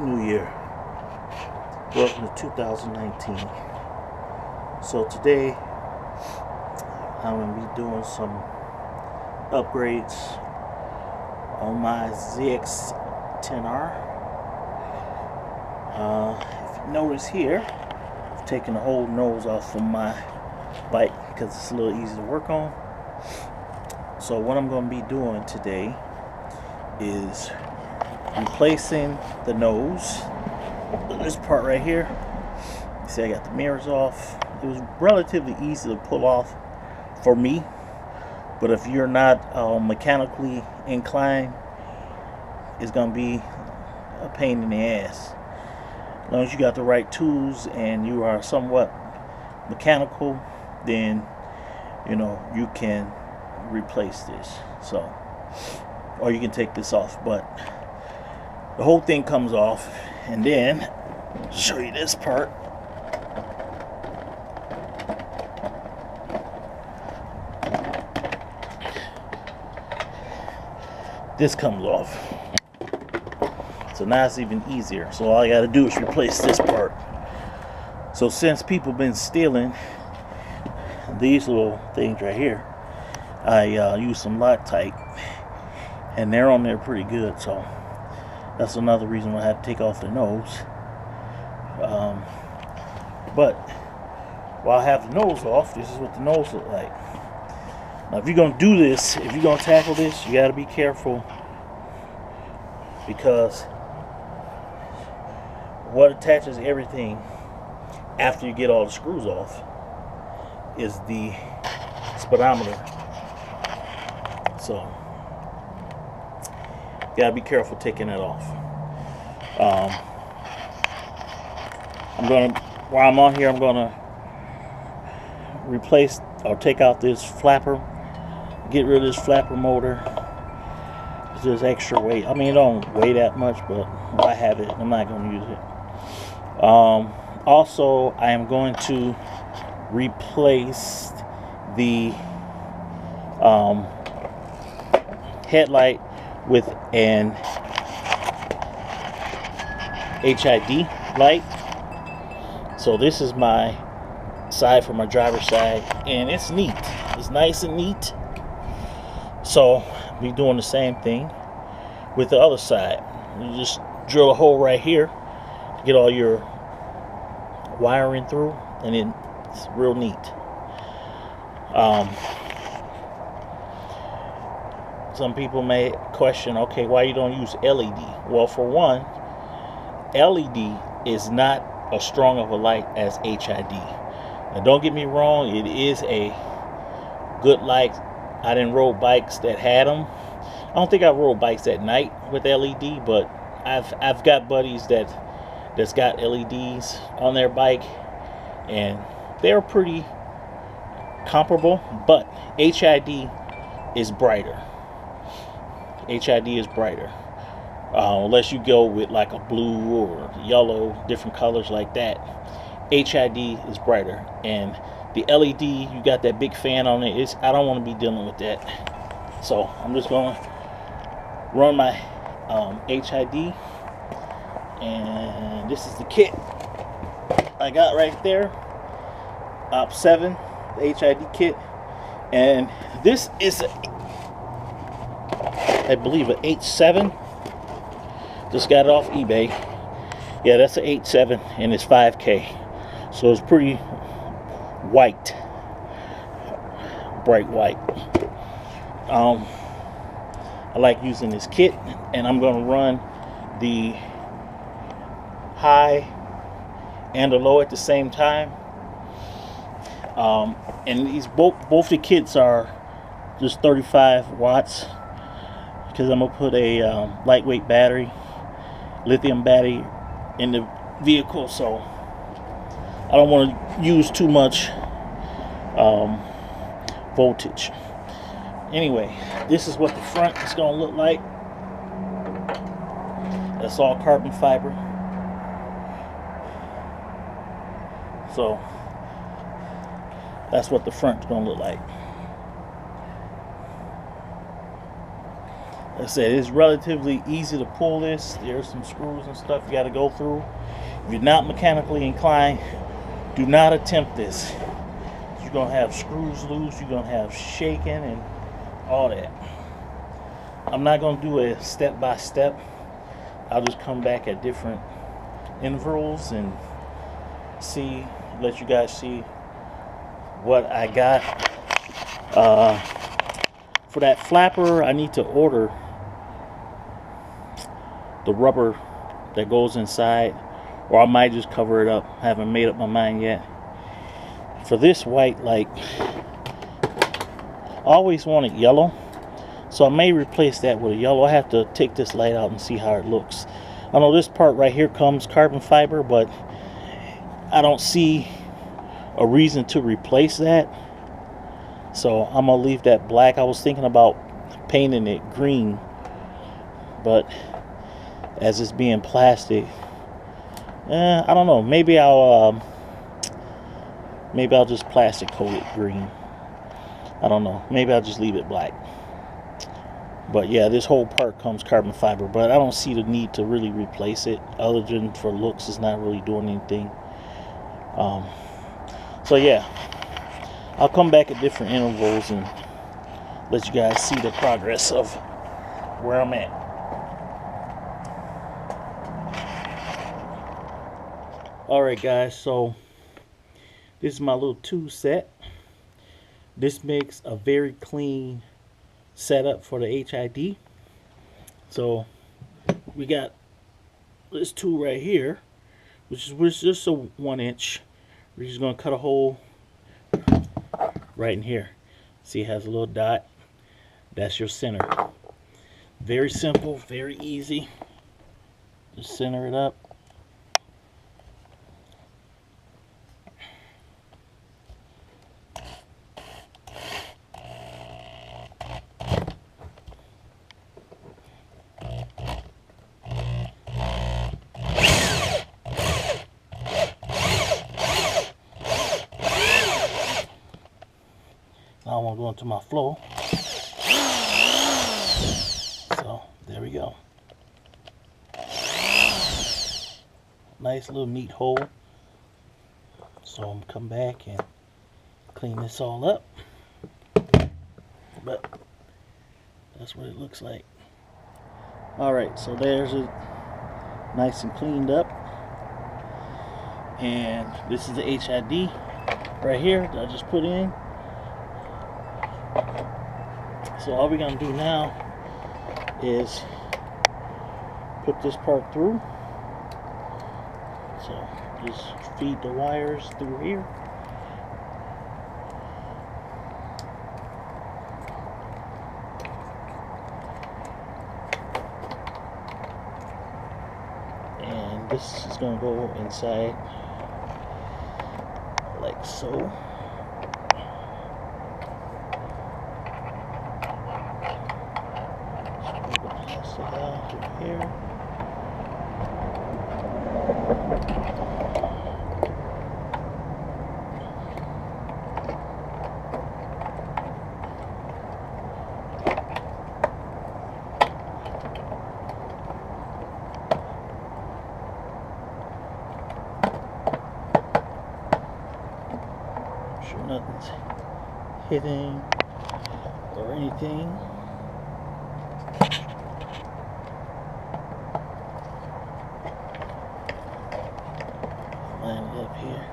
New Year. Welcome to 2019. So today I'm going to be doing some upgrades on my ZX10R. If you notice here, I've taken the whole nose off from my bike because it's a little easy to work on. So what I'm going to be doing today is replacing the nose. This part right here, you see I got the mirrors off. It was relatively easy to pull off for me, but if you're not mechanically inclined, it's gonna be a pain in the ass. As long as you got the right tools and you are somewhat mechanical, then you know you can replace this. So, or you can take this off, but the whole thing comes off. And then show you this part. This comes off. So now it's even easier. So all I got to do is replace this part. So since people been stealing these little things right here, I use some Loctite, and they're on there pretty good. So that's another reason why I had to take off the nose. But while I have the nose off, this is what the nose looks like. Now if you're going to do this, if you're going to tackle this, you got to be careful, because what attaches everything after you get all the screws off is the speedometer. So you gotta be careful taking it off. While I'm on here, I'm gonna replace or take out this flapper, get rid of this flapper motor. It's just extra weight. I mean, it don't weigh that much, but I have it. I'm not gonna use it. Also, I am going to replace the headlight with an HID light. So this is my side for my driver's side, and it's neat. It's nice and neat. So I'll be doing the same thing with the other side. You just drill a hole right here to get all your wiring through, and it's real neat. Some people may question, okay, why you don't use LED? Well, for one, LED is not as strong of a light as HID. Now, don't get me wrong, it is a good light. I didn't rode bikes that had them. I don't think I rode bikes at night with LED, but I've got buddies that's got LEDs on their bike, and they're pretty comparable, but HID is brighter. HID is brighter, unless you go with like a blue or yellow, different colors like that. HID is brighter, and the LED, you got that big fan on it. I don't want to be dealing with that, so I'm just going to run my HID, and this is the kit I got right there, Op 7, the HID kit, and this is I believe an 8.7. Just got it off eBay. Yeah, that's an 8.7, and it's 5K. So it's pretty white, bright white. I like using this kit, and I'm going to run the high and the low at the same time. And these both the kits are just 35 watts. Because I'm going to put a lightweight battery, lithium battery in the vehicle, so I don't want to use too much voltage. Anyway, this is what the front is going to look like. That's all carbon fiber. So that's what the front is going to look like. I said it's relatively easy to pull this. There's some screws and stuff you got to go through. If you're not mechanically inclined, do not attempt this. You're going to have screws loose, you're going to have shaking and all that. I'm not going to do a step by step. I'll just come back at different intervals and let you guys see what I got. For that flapper, I need to order the rubber that goes inside, or I might just cover it up. I haven't made up my mind yet. For this white light, I always wanted yellow, so I may replace that with a yellow. I have to take this light out and see how it looks. I know this part right here comes carbon fiber, but I don't see a reason to replace that, so I'm gonna leave that black. I was thinking about painting it green, but as it's being plastic, I don't know. Maybe I'll just plastic coat it green. I don't know. Maybe I'll just leave it black. But yeah, this whole part comes carbon fiber, but I don't see the need to really replace it. Other than for looks, it's not really doing anything. So yeah, I'll come back at different intervals and let you guys see the progress of where I'm at. Alright guys, so this is my little tool set. This makes a very clean setup for the HID. So we got this tool right here, which is just a 1 inch. We're just going to cut a hole right in here. See, it has a little dot. That's your center. Very simple, very easy. Just center it up. Now I want to go into my flow. So there we go. Nice little neat hole. So I'm gonna come back and clean this all up. But that's what it looks like. Alright, so there's it, nice and cleaned up. And this is the HID right here that I just put in. So all we're gonna do now is put this part through. So just feed the wires through here. And this is gonna go inside like so. Here. Sure nothing's hitting or anything. Line it up here.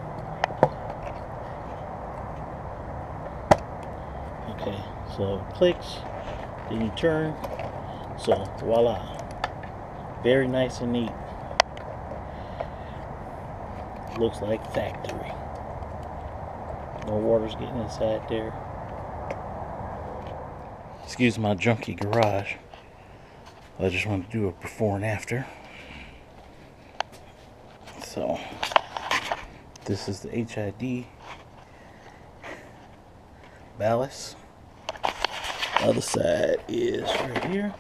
Okay, so it clicks, then you turn. So voila, very nice and neat. Looks like factory. No water's getting inside there. Excuse my junky garage. I just want to do a before and after. So this is the HID ballast. The other side is right here.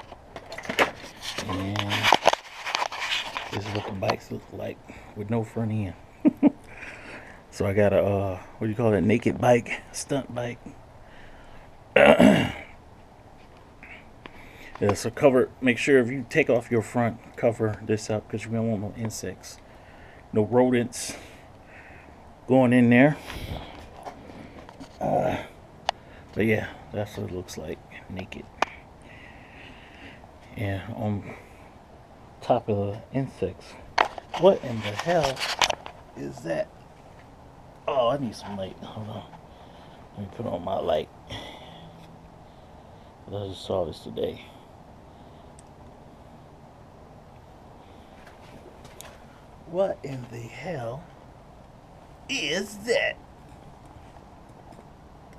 And this is what the bikes look like with no front end. So I got a, what do you call it, naked bike, stunt bike. Yeah, so cover, make sure if you take off your front, cover this up because you don't want no insects, no rodents going in there. But yeah, that's what it looks like naked. And on top of the insects, what in the hell is that? Oh, I need some light. Hold on. Let me put on my light. I just saw this today. What in the hell is that?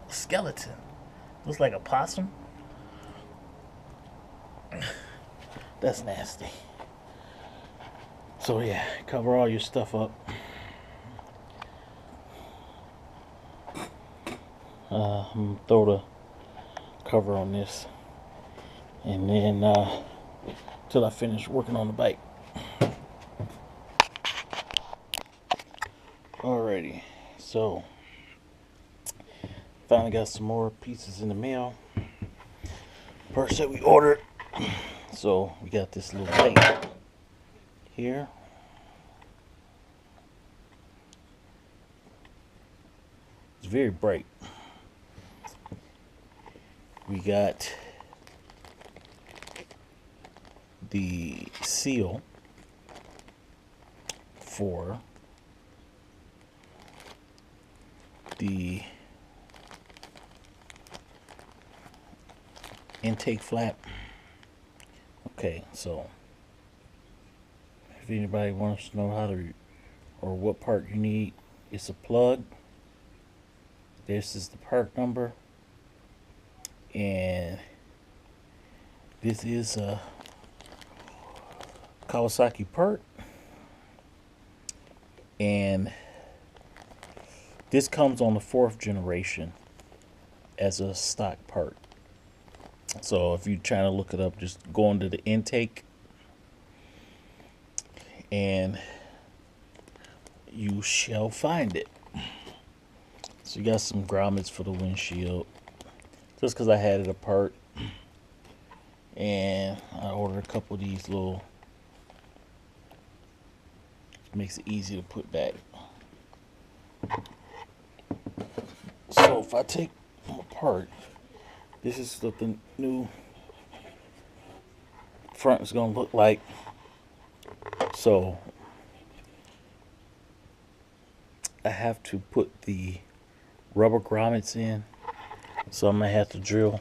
Skeleton. Looks like a possum. That's nasty. So yeah, cover all your stuff up. I'm gonna throw the cover on this, and then till I finish working on the bike. Alrighty, so finally got some more pieces in the mail. Parts that we ordered. So we got this little light here. It's very bright. We got the seal for the intake flap. Okay, so if anybody wants to know how to or what part you need, it's a plug. This is the part number, and this is a Kawasaki part, and this comes on the 4th generation as a stock part. So if you're trying to look it up, just go into the intake and you shall find it. So you got some grommets for the windshield, just because I had it apart, and I ordered a couple of these little, makes it easy to put back. So if I take them apart, this is what the new front is going to look like. So I have to put the rubber grommets in, so I'm going to have to drill.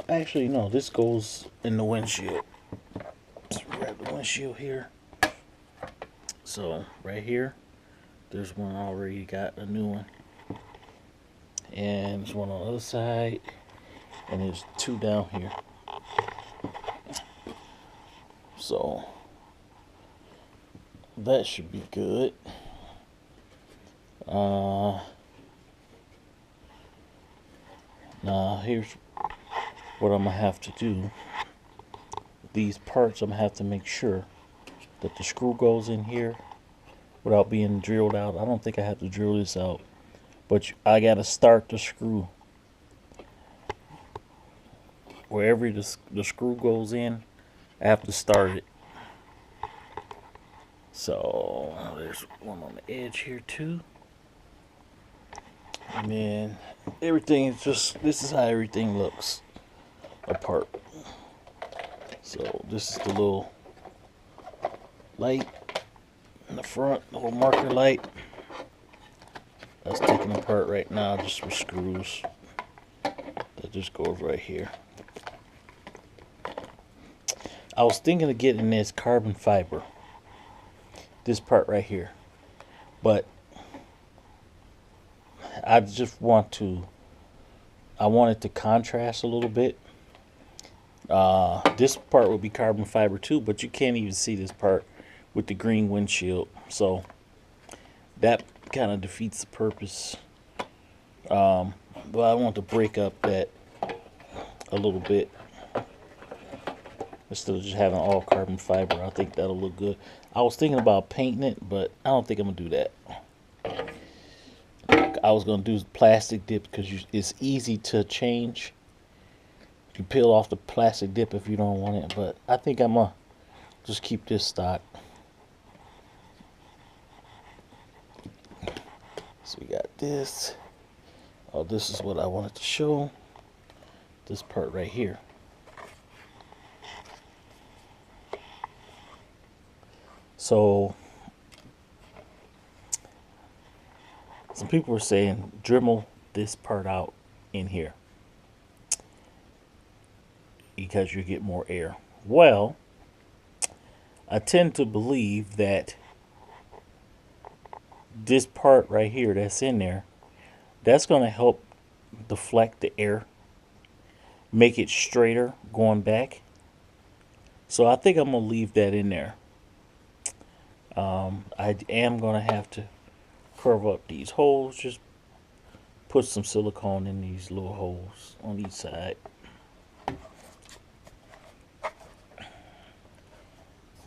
Actually, no, this goes in the windshield. Let's grab the windshield here. So right here, there's one already, got a new one. And there's one on the other side, and there's 2 down here. So that should be good. Now here's what I'm gonna have to do. These parts, I'm gonna have to make sure that the screw goes in here without being drilled out. I don't think I have to drill this out, but I gotta start the screw. Wherever the screw goes in, I have to start it. So there's one on the edge here too. And then everything is just, this is how everything looks apart. So this is the little light in the front, the little marker light. That's taken apart right now, just with screws. That just goes right here. I was thinking of getting this carbon fiber, this part right here, but I just want it to contrast a little bit. This part will be carbon fiber too, but you can't even see this part with the green windshield, so that kind of defeats the purpose. But I want to break up that a little bit instead of just having all carbon fiber. I think that'll look good. I was thinking about painting it, but I don't think I'm gonna do that. I was gonna do plastic dip because it's easy to change You peel off the plastic dip if you don't want it, but I think I'm gonna just keep this stock. So we got this. Oh, this is what I wanted to show. This part right here. So some people were saying Dremel this part out in here because you get more air. Well, I tend to believe that this part right here that's in there, that's going to help deflect the air, make it straighter going back. So I think I'm going to leave that in there. I am going to have to curve up these holes, just put some silicone in these little holes on each side.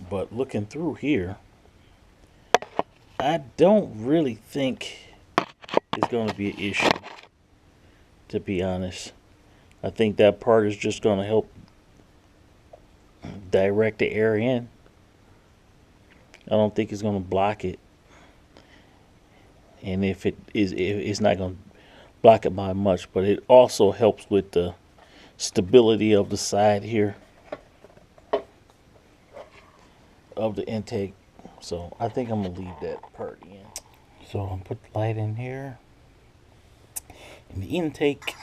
But looking through here, I don't really think it's going to be an issue, to be honest. I think that part is just going to help direct the air in. I don't think it's going to block it. And if it is, it's not going to block it by much, but it also helps with the stability of the side here of the intake. So I think I'm gonna leave that part in. So I'm gonna put the light in here in the intake.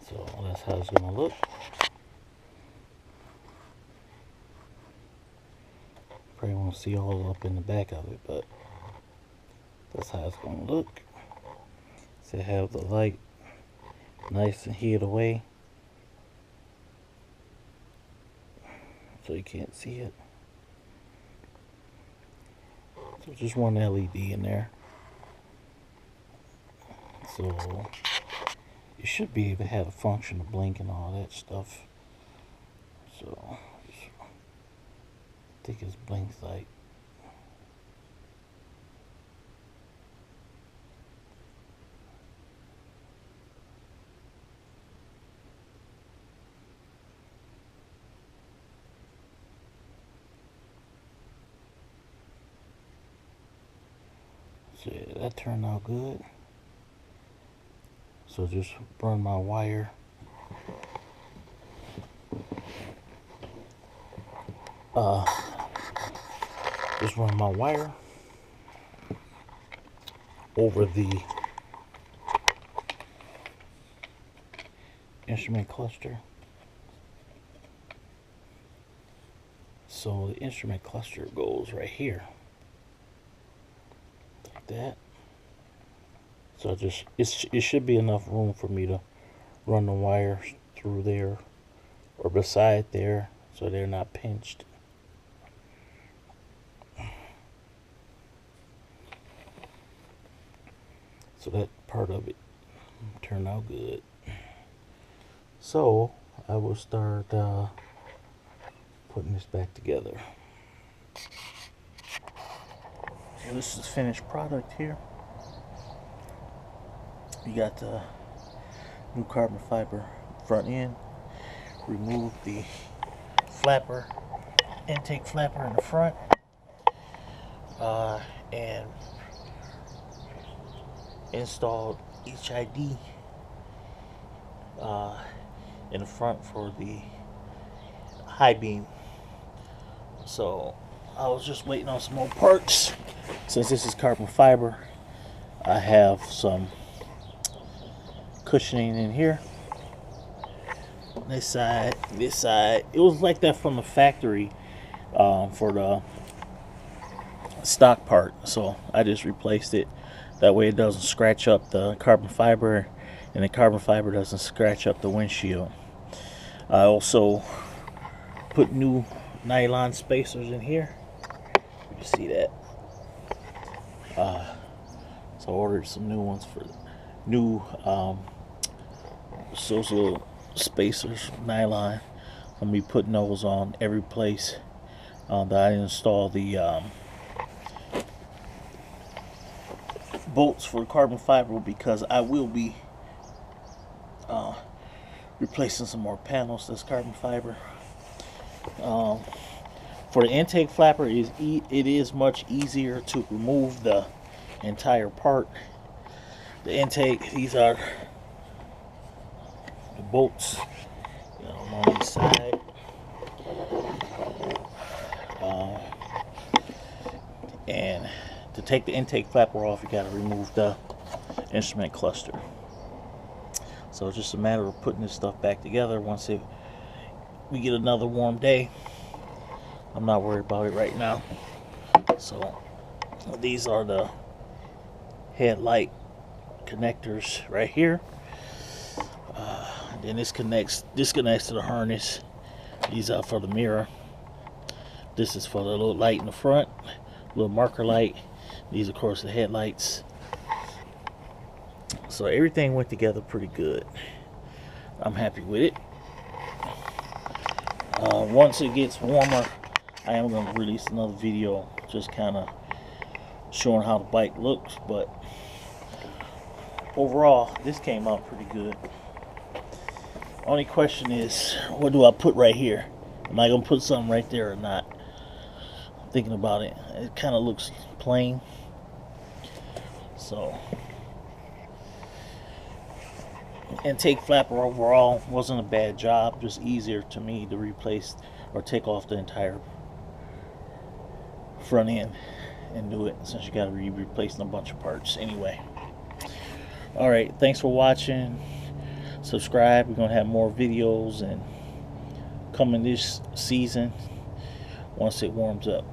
So that's how it's gonna look. Probably won't see all up in the back of it, but that's how it's gonna look. So have the light nice and hid away so you can't see it. So just one LED in there. So you should be able to have a function to blink and all that stuff. So I think it's blinks light. So yeah, that turned out good. So just run my wire over the instrument cluster. So the instrument cluster goes right here, like that. So just it should be enough room for me to run the wires through there or beside there, so they're not pinched. So that part of it turned out good. So I will start putting this back together. So this is finished product here. You got the new carbon fiber front end. Remove the flapper, intake flapper in the front, and installed HID in the front for the high beam. So I was just waiting on some more parts. Since this is carbon fiber, I have some cushioning in here. This side. It was like that from the factory for the stock part, so I just replaced it. That way it doesn't scratch up the carbon fiber, and the carbon fiber doesn't scratch up the windshield. I also put new nylon spacers in here. You see that? So I ordered some new ones for new those little spacers, nylon. I'm gonna be putting those on every place that I install the bolts for carbon fiber, because I will be replacing some more panels. That's carbon fiber. For the intake flapper, it is much easier to remove the entire part. The intake, these are the bolts, you know, on each side. And to take the intake flapper off, you got to remove the instrument cluster. So it's just a matter of putting this stuff back together once we get another warm day. I'm not worried about it right now. So these are the headlight connectors right here. Then this connects to the harness. These are for the mirror. This is for the little light in the front, little marker light. These, of course, the headlights. So everything went together pretty good. I'm happy with it. Once it gets warmer, I am going to release another video just kind of showing how the bike looks, but overall this came out pretty good. Only question is, what do I put right here? Am I going to put something right there or not? I'm thinking about it. It kind of looks plain. So intake flapper overall wasn't a bad job, just easier to me to replace or take off the entire front end and do it, since you got to be replacing a bunch of parts anyway. Alright, thanks for watching. Subscribe. We're gonna have more videos and coming this season once it warms up.